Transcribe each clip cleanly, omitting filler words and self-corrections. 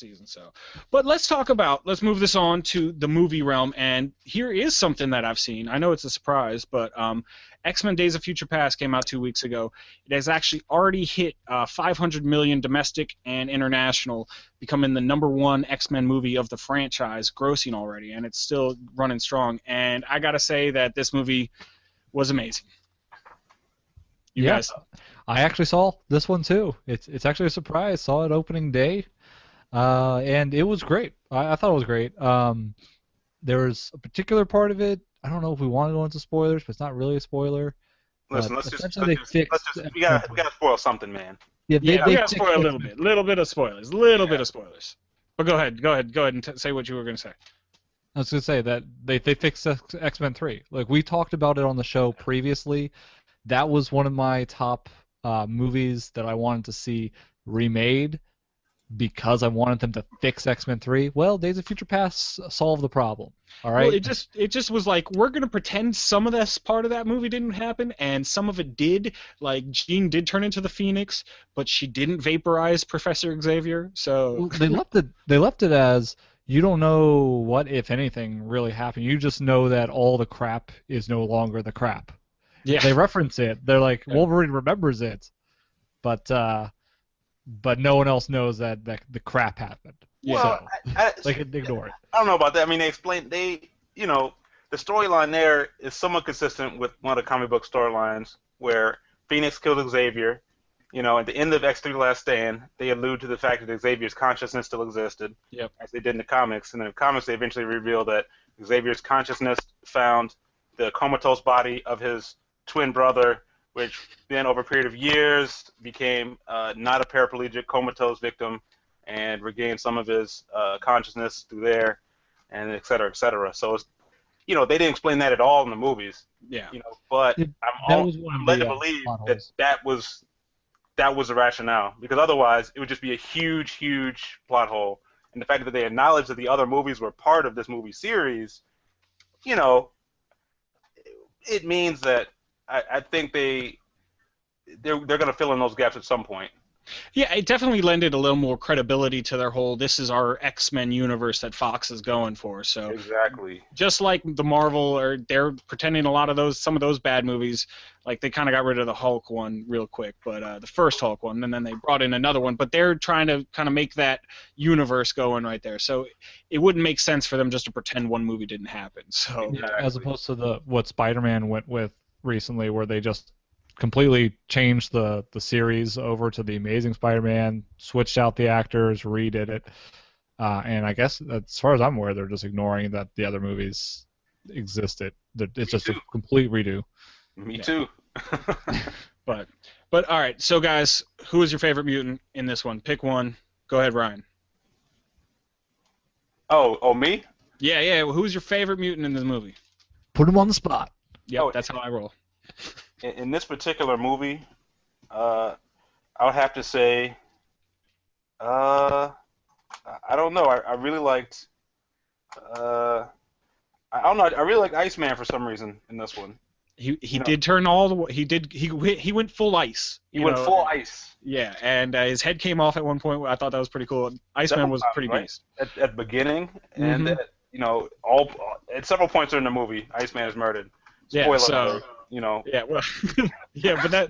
season. So, but let's move this on to the movie realm. And here is something that I've seen. I know it's a surprise, but X-Men: Days of Future Past came out 2 weeks ago. It has actually already hit 500 million domestic and international, becoming the #1 X-Men movie of the franchise, grossing already, and it's still running strong. And I gotta say that this movie was amazing. You guys? I actually saw this one too. It's actually a surprise. Saw it opening day, and it was great. I thought it was great. There was a particular part of it. I don't know if we want to go into spoilers, but it's not really a spoiler. Listen, we gotta spoil something, man. Yeah, we gotta spoil a little bit of spoilers, bit of spoilers. But go ahead and say what you were gonna say. I was gonna say that they fixed X-Men 3. Like, we talked about it on the show previously. That was one of my top movies that I wanted to see remade because I wanted them to fix X-Men 3. Well, Days of Future Past solved the problem. All right. Well, it just was like, we're gonna pretend some of this part of that movie didn't happen, and some of it did. Like, Jean did turn into the Phoenix, but she didn't vaporize Professor Xavier. So they left it as, you don't know what, if anything, really happened. You just know that all the crap is no longer the crap. Yeah. They reference it. They're like, Wolverine remembers it, but no one else knows that the crap happened. Well, so they can ignore it. I don't know about that. I mean, the storyline there is somewhat consistent with one of the comic book storylines where Phoenix killed Xavier. At the end of X3: The Last Stand, they allude to the fact that Xavier's consciousness still existed, as they did in the comics. And in the comics, they eventually reveal that Xavier's consciousness found the comatose body of his twin brother, which then over a period of years became not a paraplegic comatose victim and regained some of his consciousness through there, and et cetera, et cetera. So it's, they didn't explain that at all in the movies. Yeah. But I'm led to believe that was the rationale, because otherwise it would just be a huge, huge plot hole. And the fact that they acknowledged that the other movies were part of this movie series, it means that I think they're going to fill in those gaps at some point. Yeah, it definitely lended a little more credibility to their whole, this is our X-Men universe that Fox is going for. So exactly. Just like the Marvel, or they're pretending some of those bad movies, like they kind of got rid of the Hulk one real quick, but the first Hulk one, and then they brought in another one, but they're trying to kind of make that universe going right there. So it wouldn't make sense for them just to pretend one movie didn't happen. So as opposed to what Spider-Man went with recently, where they just completely changed the series over to the Amazing Spider-Man, switched out the actors, redid it, and I guess as far as I'm aware, they're just ignoring that the other movies existed. It's just a complete redo. Me too. But all right, so guys, who is your favorite mutant in this one? Pick one. Go ahead, Ryan. Oh, me? Yeah. Who's your favorite mutant in this movie? Put him on the spot. Yeah, that's how I roll. In this particular movie, I would have to say, I don't know. I really liked, I don't know. I really liked Iceman for some reason in this one. He did turn all the way. He went full ice. He went full ice. Yeah, and his head came off at one point. I thought that was pretty cool. Iceman was pretty beast at the beginning, and at several points during the movie, Iceman is murdered. Spoiler alert. Yeah, well, yeah,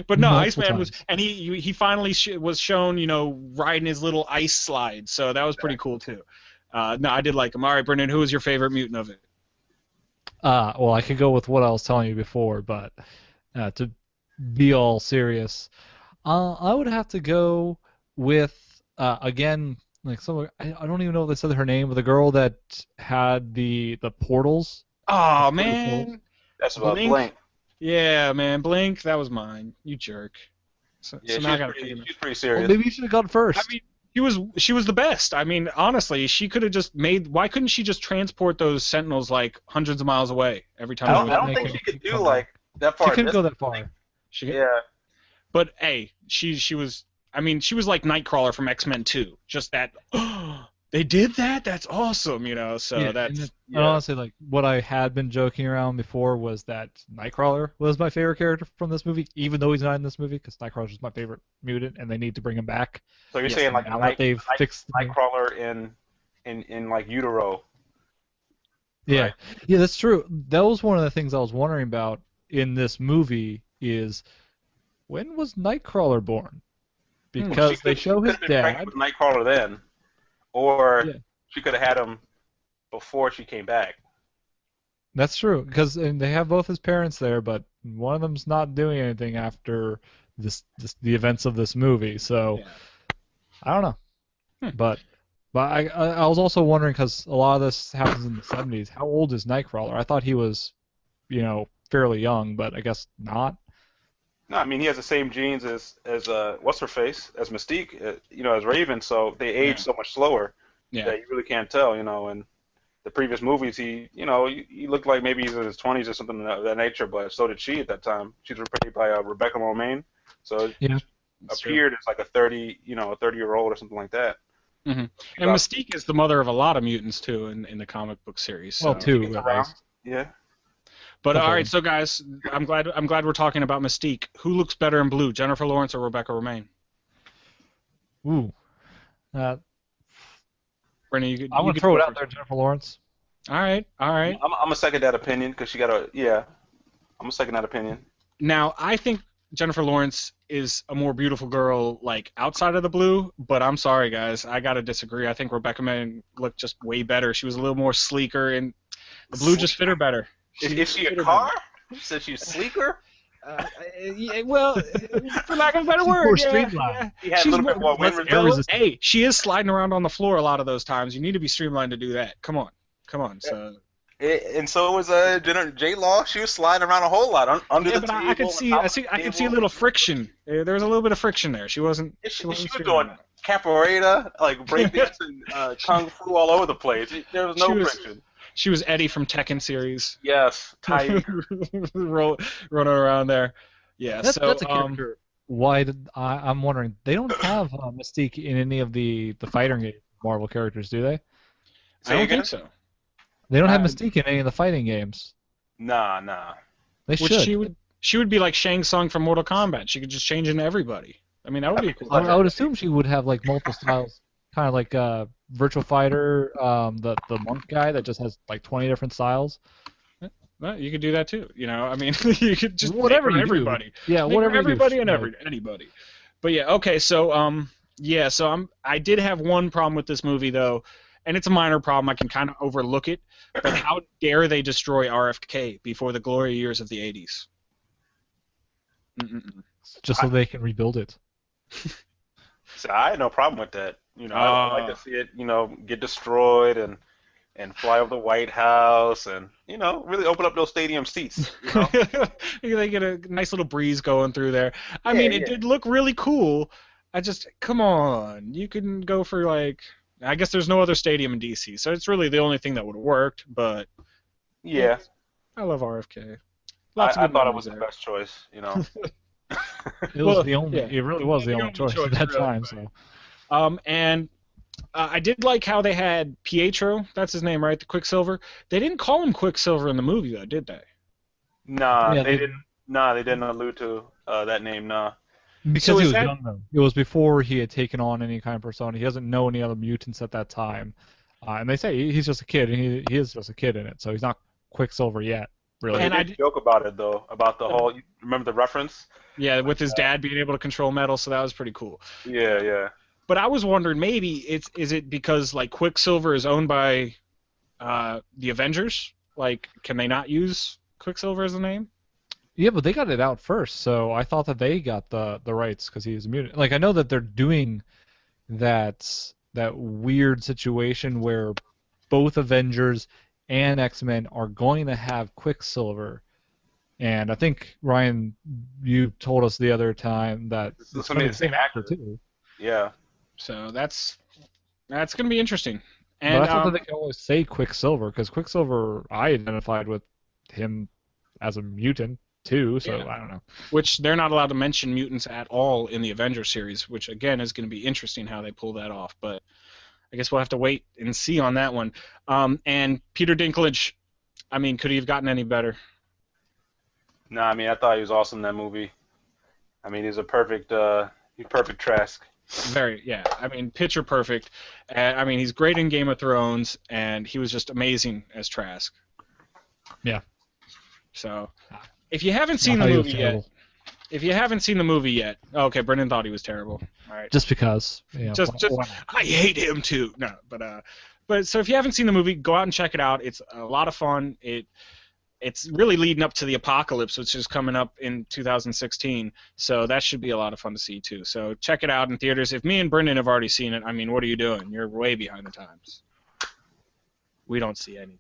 but no, Iceman was, and he finally was shown, riding his little ice slide, so that was pretty cool too. No, I did like him. All right, Brendan, who was your favorite mutant of it? Well, I could go with what I was telling you before, but to be all serious, I would have to go with again, like someone, I don't even know if they said her name, but the girl that had the portals. Oh man, that's about Blink. Yeah, man, Blink, that was mine. You jerk. So now she's pretty serious. Well, maybe you should have gone first. I mean, she was the best. I mean, honestly, she could have just made. Why couldn't she just transport those Sentinels like hundreds of miles away every time? I don't think she could do like that far. She couldn't go that far. Yeah. But hey, she was. I mean, she was like Nightcrawler from X-Men 2. Just that They did that? That's awesome, you know. So Yeah, that's and honestly, like what I had been joking around before was that Nightcrawler was my favorite character from this movie, even though he's not in this movie, because Nightcrawler's just my favorite mutant, and they need to bring him back. So you're Yes, saying like Now that they've fixed the Nightcrawler in like utero. Yeah, Right. yeah, that's true. That was one of the things I was wondering about in this movie is when was Nightcrawler born? Because they show his She could have been dad. pregnant with Nightcrawler then, or Yeah. she could have had him before she came back. That's true, because they have both his parents there, but one of them's not doing anything after the events of this movie. So Yeah. I don't know, Hmm. but I was also wondering because a lot of this happens in the 70s. How old is Nightcrawler? I thought he was, fairly young, but I guess not. No, I mean he has the same genes as what's her face as Mystique, as Raven. So they age so much slower yeah. that you really can't tell. In the previous movies, he looked like maybe he's in his 20s or something of that nature, but so did she at that time. She was played by Rebecca Romaine, so Yeah. appeared as like a 30-year-old or something like that. Mm-hmm. And Mystique is the mother of a lot of mutants too in the comic book series. So. Well, two at least. Yeah. But all right, so guys, I'm glad we're talking about Mystique. Who looks better in blue, Jennifer Lawrence or Rebecca Romaine? Ooh. Brennan, I'm gonna throw it out there, Jennifer Lawrence. All right. I'm gonna second that opinion because she got I'm gonna second that opinion. Now, I think Jennifer Lawrence is a more beautiful girl, like outside of the blue. But I'm sorry, guys, I gotta disagree. I think Rebecca Romaine looked just way better. She was a little more sleeker, and the blue just fit her better. Is she a car? You said she's sleeker? Yeah, well, for lack of a better word, more yeah, streamlined. She had a little bit more wind resistance. Hey, she is sliding around on the floor a lot of those times. You need to be streamlined to do that. Come on. So. And so was J Law. She was sliding around a whole lot under the but table. I could see a little friction. There was a little bit of friction there. She wasn't. She was doing capoeira, like breakdancing, kung fu all over the place. There was no friction. She was Eddie from Tekken series. Yes, tight. Running around there. Yeah, that's a character. I'm wondering, they don't have Mystique in any of the fighting game Marvel characters, do they? I don't think so. They don't have Mystique in any of the fighting games. Nah. They should. She would be like Shang Tsung from Mortal Kombat. She could just change into everybody. I mean, that would be cool. I would assume she would have like multiple styles, kind of like Virtual Fighter, the monk guy that just has like 20 different styles. Well, you could do that too. I mean, you could just whatever everybody. Yeah, whatever. Everybody and anybody. But yeah, okay. So I did have one problem with this movie though, and it's a minor problem. I can kind of overlook it. But how dare they destroy RFK before the glory years of the '80s? Just so they can rebuild it. So I had no problem with that. I'd like to see it, get destroyed and fly over the White House and, really open up those stadium seats. They get a nice little breeze going through there. I mean, it did look really cool. Come on. You can go for I guess there's no other stadium in DC, so it's really the only thing that would have worked, but. Yeah. I love RFK. I thought it was the best choice, It was the only. Yeah. It really was the only choice at that time. So. And I did like how they had Pietro. That's his name, right? The Quicksilver. They didn't call him Quicksilver in the movie, though, did they? Nah, they didn't. Nah, they didn't allude to that name. Nah. Because he was young, though. It was before he had taken on any kind of persona. He doesn't know any other mutants at that time. And they say he's just a kid, and he is just a kid in it, so he's not Quicksilver yet. Really. And I did joke about it though, about the whole. You remember the reference? Yeah, with his dad being able to control metal, so that was pretty cool. Yeah. But I was wondering, maybe is it because Quicksilver is owned by the Avengers? Can they not use Quicksilver as a name? Yeah, but they got it out first, so I thought that they got the rights because he was a mutant. I know that they're doing that weird situation where both Avengers and X-Men are going to have Quicksilver. And I think, Ryan, you told us the other time that it's going to be the same actor, too. Yeah. So that's going to be interesting. And but I thought that they could always say Quicksilver, because Quicksilver, I identified with him as a mutant, too, so I don't know. Which they're not allowed to mention mutants at all in the Avengers series, which, again, is going to be interesting how they pull that off. But I guess we'll have to wait and see on that one. And Peter Dinklage, I mean, could he have gotten any better? No, I mean, I thought he was awesome in that movie. I mean, he's perfect Trask. Very, yeah. I mean, picture perfect. I mean, he's great in Game of Thrones, and he was just amazing as Trask. Yeah. So, if you haven't seen the movie yet, okay, Brendan thought he was terrible. All right. Just because. Yeah, just I hate him too. No, but so if you haven't seen the movie, go out and check it out. It's a lot of fun. It's really leading up to the apocalypse, which is coming up in 2016. So that should be a lot of fun to see too. So check it out in theaters. If me and Brendan have already seen it, I mean, what are you doing? You're way behind the times. We don't see anything.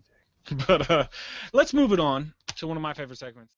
But let's move it on to one of my favorite segments.